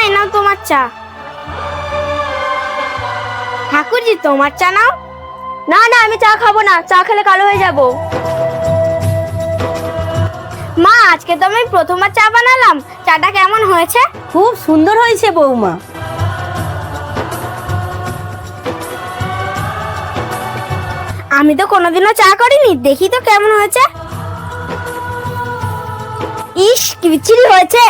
এই নাও তোমার চা। ঠাকুরজি তোমার চা নাও। না না, আমি চা খাবো না, চা খেলে কালো হয়ে যাব। মা, আজকে তো আমি প্রথমবার চা বানালাম, চাটা কেমন হয়েছে? খুব সুন্দর হয়েছে বৌমা। আমি তো কোনোদিনও চা করিনি, দেখি তো কেমন হয়েছে। ইস, কি বিচ্ছিরি হয়েছে।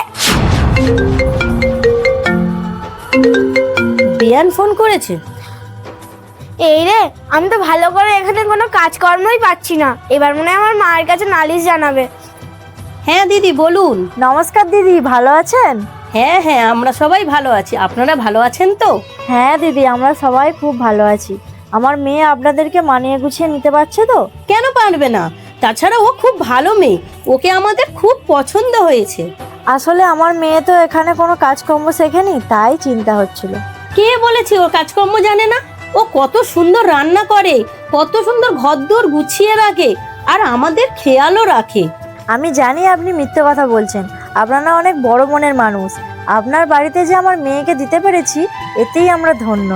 বিয়ান ফোন করেছে? এই রে, আমি তো ভালো করে এখানে কোনো কাজকর্মই পাচ্ছি না। এবার মনে হয় আমার মায়ের কাছে নালিশ জানাবে। হ্যাঁ দিদি বলুন। নমস্কার দিদি, ভালো আছেন? হ্যাঁ হ্যাঁ, আমরা সবাই ভালো আছি। আপনারা ভালো আছেন তো? হ্যাঁ দিদি, আমরা সবাই খুব ভালো আছি। আমার মেয়ে আপনাদেরকে মানিয়ে গুছিয়ে নিতে পারছে তো? কেন পারবে না? তাছাড়া ও খুব ভালো মেয়ে, ওকে আমাদের খুব পছন্দ হয়েছে। আসলে আমার মেয়ে তো এখানে কোনো কাজকর্ম শেখেনি, তাই চিন্তা হচ্ছিল। কে বলেছে ওর কাজকর্ম জানে না? ও কত সুন্দর রান্না করে, কত সুন্দর ঘরদোর গুছিয়ে রাখে, আর আমাদের খেয়ালও রাখে। আমি জানি আপনি মিথ্যে কথা বলছেন, আপনারা অনেক বড় মনের মানুষ। আপনার বাড়িতে যে আমার মেয়েকে দিতে পেরেছি, এতেই আমরা ধন্য।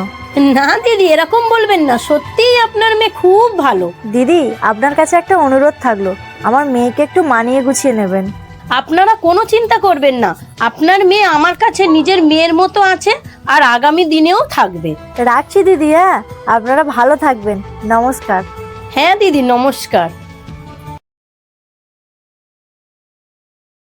না দিদি, এরকম বলবেন না, সত্যিই আপনার মেয়ে খুব ভালো। দিদি, আপনার কাছে একটা অনুরোধ থাকলো, আমার মেয়েকে একটু মানিয়ে গুছিয়ে নেবেন। আপনারা কোনো চিন্তা করবেন না, আপনার মেয়ে আমার কাছে নিজের মেয়ের মতো আছে, আর আগামী দিনেও থাকবে। রাখছি দিদি, হ্যাঁ, আপনারা ভালো থাকবেন। নমস্কার। হ্যাঁ দিদি, নমস্কার।